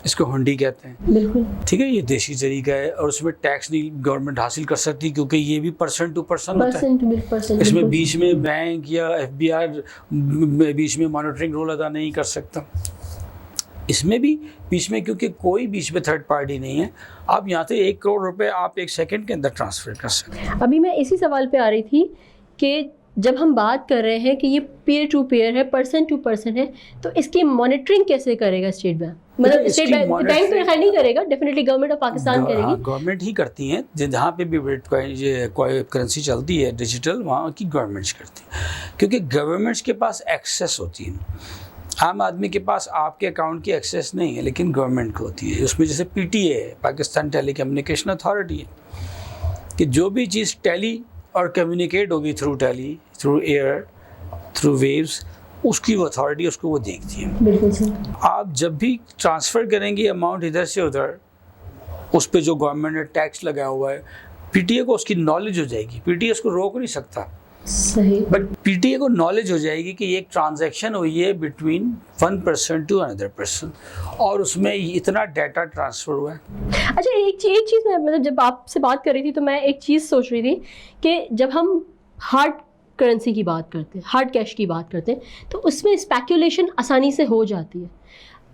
[SPEAKER 2] اس کو ہنڈی کہتے ہیں.
[SPEAKER 1] بالکل
[SPEAKER 2] ٹھیک ہے, یہ دیسی طریقہ ہے, اور اس میں ٹیکس نہیں گورنمنٹ حاصل کر سکتی کیونکہ یہ بھی پرسنٹ ٹو پرسن ہوتا ہے. اس میں بیچ میں بینک یا FBI بیچ میں مانیٹرنگ رول ادا نہیں کر سکتا. اس میں بھی بیچ میں کیونکہ کوئی بیچ میں تھرڈ پارٹی نہیں ہے, آپ یہاں سے 1 کروڑ روپے آپ 1 سیکنڈ کے اندر ٹرانسفر کر سکتے ہیں.
[SPEAKER 1] ابھی میں اسی سوال پہ آ رہی تھی کہ جب ہم بات کر رہے ہیں کہ یہ پیئر ٹو پیئر ہے, پرسن ٹو پرسن ہے, تو اس کی مانیٹرنگ کیسے کرے گا اسٹیٹ بینک؟ مطلب اسٹیٹ بینک تو خیر نہیں کرے گا, ڈیفینیٹلی گورنمنٹ آف پاکستان کرے گی.
[SPEAKER 2] گورنمنٹ ہی کرتی ہیں, جہاں پہ بھی کرنسی چلتی ہے ڈیجیٹل وہاں کی گورنمنٹس کرتی ہیں, کیونکہ گورنمنٹس کے پاس ایکسیس ہوتی ہے. عام آدمی کے پاس آپ کے اکاؤنٹ کی ایکسیس نہیں ہے, لیکن گورنمنٹ کو ہوتی ہے. اس میں جیسے PTA ہے, پاکستان ٹیلی کمیونیکیشن اتھارٹی ہے, کہ جو بھی چیز ٹیلی اور کمیونیکیٹ ہوگی تھرو ٹیلی, تھرو ایئر, تھرو ویوز, اس کی وہ اتھارٹی اس کو وہ دیکھتی ہے.
[SPEAKER 1] بالکل سر.
[SPEAKER 2] آپ جب بھی ٹرانسفر کریں گے اماؤنٹ ادھر سے ادھر, اس پہ جو گورنمنٹ نے ٹیکس لگایا ہوا ہے, PTA کو اس کی نالج ہو جائے گی. PTA اس کو روک نہیں سکتا,
[SPEAKER 1] صحیح,
[SPEAKER 2] بٹ PTA کو نالج ہو جائے گی کہ یہ ایک ٹرانزیکشن ہوئی ہے بٹوین 1 پرسن ٹو اندر پرسن, اور اس میں اتنا ڈیٹا ٹرانسفر ہوا ہے.
[SPEAKER 1] اچھا ایک چیز میں مطلب جب آپ سے بات کر رہی تھی تو میں ایک چیز سوچ رہی تھی کہ جب ہم ہارڈ کرنسی کی بات کرتے ہیں, ہارڈ کیش کی بات کرتے ہیں, تو اس میں اسپیکولیشن آسانی سے ہو جاتی ہے.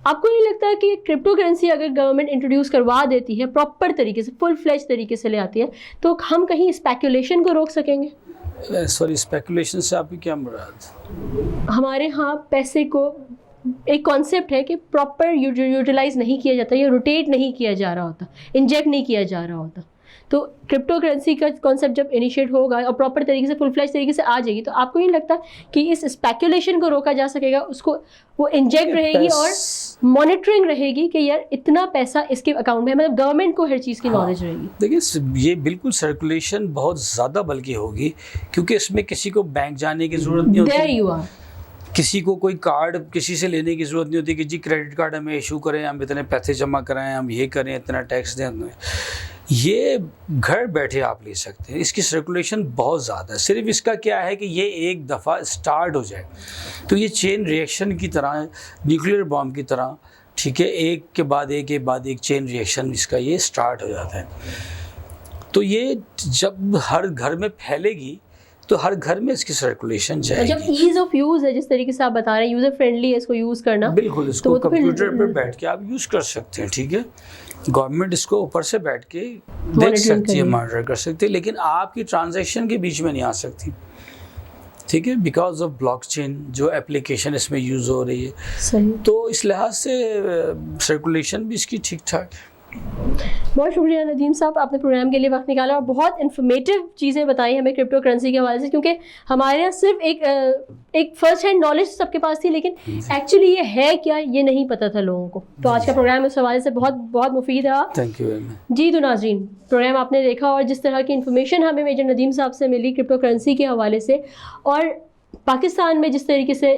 [SPEAKER 1] آپ کو نہیں لگتا ہے کہ کرپٹو کرنسی اگر گورنمنٹ انٹروڈیوس کروا دیتی ہے پراپر طریقے سے, فل فلیج طریقے سے لے آتی ہے, تو ہم کہیں اسپیکولیشن کو روک سکیں گے؟
[SPEAKER 2] سوری, اسپیکولیشن سے آپ کی کیا مراد؟
[SPEAKER 1] ہمارے ہاں پیسے کو ایک کانسیپٹ ہے کہ پراپر یوٹیلائز نہیں کیا جاتا یا روٹیٹ نہیں کیا جا رہا ہوتا, انجیکٹ نہیں کیا جا رہا ہوتا. تو کرپٹو کرنسی کا کانسیپٹ جب انیشیٹ ہوگا اور پراپر طریقے سے فل فلیج طریقے سے آ جائے گی, تو آپ کو نہیں لگتا کہ اس اسپیکولیشن کو روکا جا سکے گا, اس کو وہ انجیکٹ رہے گی اور مانیٹرنگ رہے گی کہ یار اتنا پیسہ اس کے اکاؤنٹ میں, مطلب گورنمنٹ کو ہر چیز کی نالج رہے گی.
[SPEAKER 2] دیکھیے یہ بالکل سرکولیشن بہت زیادہ بلکہ ہوگی, کیونکہ اس میں کسی کو بینک جانے کی ضرورت نہیں ہوتی.
[SPEAKER 1] There you are.
[SPEAKER 2] کسی کو کوئی کارڈ کسی سے لینے کی ضرورت نہیں ہوتی کہ جی کریڈٹ کارڈ ہمیں ایشو کریں, ہم اتنے پیسے جمع کرائیں, ہم یہ کریں, اتنا ٹیکس دیں. یہ گھر بیٹھے آپ لے سکتے ہیں. اس کی سرکولیشن بہت زیادہ ہے. صرف اس کا کیا ہے کہ یہ ایک دفعہ اسٹارٹ ہو جائے تو یہ چین ریئیکشن کی طرح, نیوکلیر بام کی طرح, ٹھیک ہے, ایک کے بعد ایک کے بعد ایک چین ریئیکشن اس کا یہ اسٹارٹ ہو جاتا ہے. تو یہ جب ہر گھر میں پھیلے گی تو ہر گھر میں اس کی سرکولیشن جائے گی.
[SPEAKER 1] جب ایز آف یوز ہے, جس طریقے سے آپ بتا رہے ہیں, یوزر فرینڈلی ہے اس کو یوز کرنا,
[SPEAKER 2] بالکل اس کو کمپیوٹر پہ بیٹھ کے آپ یوز کر سکتے ہیں. ٹھیک ہے, گورنمنٹ اس کو اوپر سے بیٹھ کے دیکھ سکتی ہے, مانیٹر کر سکتی ہے, لیکن آپ کی ٹرانزیکشن کے بیچ میں نہیں آ سکتی. ٹھیک ہے, بیکاز آف بلاک چین جو اپلیکیشن اس میں یوز ہو رہی ہے.
[SPEAKER 1] صحیح.
[SPEAKER 2] تو اس لحاظ سے سرکولیشن بھی اس کی ٹھیک ٹھاک ہے.
[SPEAKER 1] بہت شکریہ ندیم صاحب, آپ نے پروگرام کے لیے وقت نکالا اور بہت انفارمیٹیو چیزیں بتائی ہمیں کرپٹو کرنسی کے حوالے سے, کیونکہ ہمارے یہاں صرف ایک فرسٹ ہینڈ نالج سب کے پاس تھی, لیکن ایکچولی یہ ہے کیا یہ نہیں پتہ تھا لوگوں کو. تو آج کا پروگرام اس حوالے سے بہت بہت مفید رہا.
[SPEAKER 2] Thank you very much.
[SPEAKER 1] جی تو ناظرین, پروگرام آپ نے دیکھا اور جس طرح کی انفارمیشن ہمیں میجر ندیم صاحب سے ملی کرپٹو کرنسی کے حوالے سے, اور پاکستان میں جس طریقے سے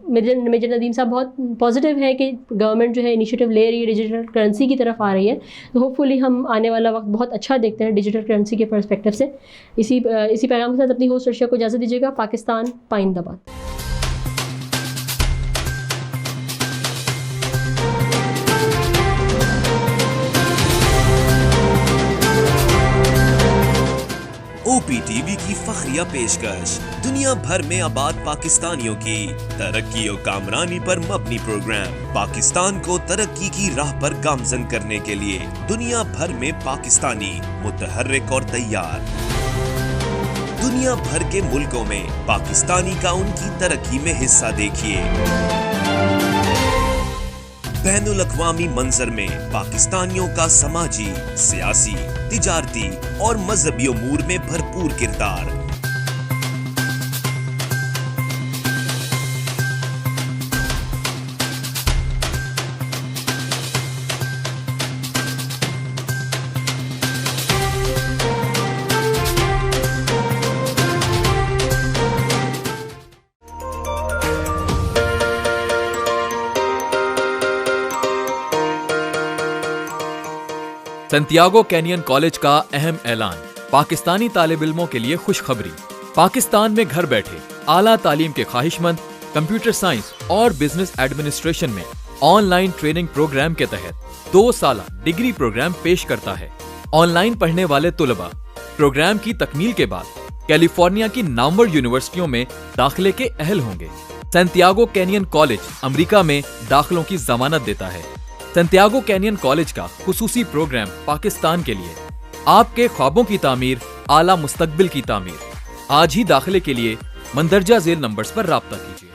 [SPEAKER 1] میجر ندیم صاحب بہت پازیٹیو ہے کہ گورنمنٹ جو ہے انیشیٹو لے رہی ہے ڈیجیٹل کرنسی کی طرف آ رہی ہے, تو ہوپ فلی ہم آنے والا وقت بہت اچھا دیکھتے ہیں ڈیجیٹل کرنسی کے پرسپیکٹو سے. اسی پیغام کے ساتھ اپنی ہوسٹ ارشیا کو اجازت دیجیے گا. پاکستان پائندہ باد.
[SPEAKER 6] او پی ٹی وی کی فخریہ پیشکش دنیا بھر میں آباد پاکستانیوں کی ترقی و کامرانی پر مبنی پروگرام. پاکستان کو ترقی کی راہ پر گامزن کرنے کے لیے دنیا بھر میں پاکستانی متحرک اور تیار. دنیا بھر کے ملکوں میں پاکستانی کا ان کی ترقی میں حصہ دیکھیے. بین الاقوامی منظر میں پاکستانیوں کا سماجی, سیاسی, تجارتی اور مذہبی امور میں بھرپور کردار.
[SPEAKER 5] سنتیاگو کینین کالج کا اہم اعلان. پاکستانی طالب علموں کے لیے خوشخبری. پاکستان میں گھر بیٹھے اعلیٰ تعلیم کے خواہش مند کمپیوٹر سائنس اور بزنس ایڈمنسٹریشن میں آن لائن ٹریننگ پروگرام کے تحت 2 سالہ ڈگری پروگرام پیش کرتا ہے. آن لائن پڑھنے والے طلباء پروگرام کی تکمیل کے بعد کیلیفورنیا کی نامور یونیورسٹیوں میں داخلے کے اہل ہوں گے. سنتیاگو کینین کالج امریکہ میں داخلوں کی ضمانت دیتا ہے. سنتیاگو کینین کالج کا خصوصی پروگرام پاکستان کے لیے آپ کے خوابوں کی تعمیر, اعلیٰ مستقبل کی تعمیر. آج ہی داخلے کے لیے مندرجہ ذیل نمبرز پر رابطہ کیجیے.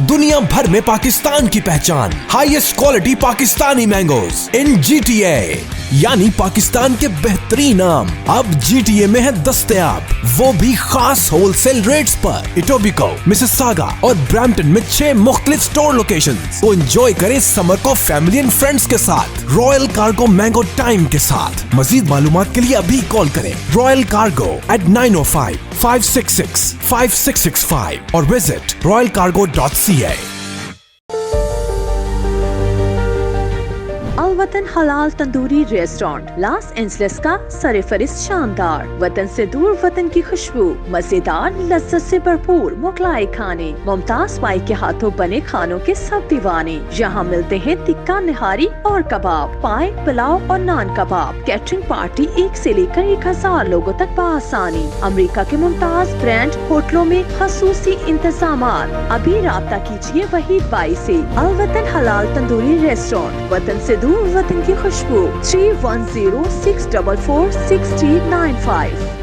[SPEAKER 5] دنیا بھر میں پاکستان کی پہچان, highest quality Pakistani mangoes in G T A, یعنی پاکستان کے بہترین آم اب جی ٹی اے میں ہے دستیاب, وہ بھی خاص ہول سیل ریٹس پر. ایٹوبیکو, مسیساگا اور برامپٹن میں 6 مختلف سٹور لوکیشنز. تو انجوائے کریں سمر کو فیملی اینڈ فرینڈز کے ساتھ رائل کارگو مینگو ٹائم کے ساتھ. مزید معلومات کے لیے ابھی کال کریں رائل کارگو at 905-566-5665 اور وزٹ royalcargo.ca.
[SPEAKER 7] الوطن حلال تندوری ریسٹورانٹ لاس اینجلس کا سرفہرست شاندار, وطن سے دور وطن کی خوشبو, مزیدار لذت سے بھرپور مغلائی کھانے, ممتاز بائی کے ہاتھوں بنے کھانوں کے سب دیوانے. یہاں ملتے ہیں تکہ نہاری اور کباب, پائے, پلاؤ اور نان کباب. کیٹرنگ پارٹی 1 سے لے کر 1000 لوگوں تک بآسانی. امریکہ کے ممتاز برانڈ ہوٹلوں میں خصوصی انتظامات. ابھی رابطہ کیجیے وحید بائی سے. الوطن حلال تندوری ریسٹورانٹ, وطن سے دور وطن کی خوشبو. 310-644-6395.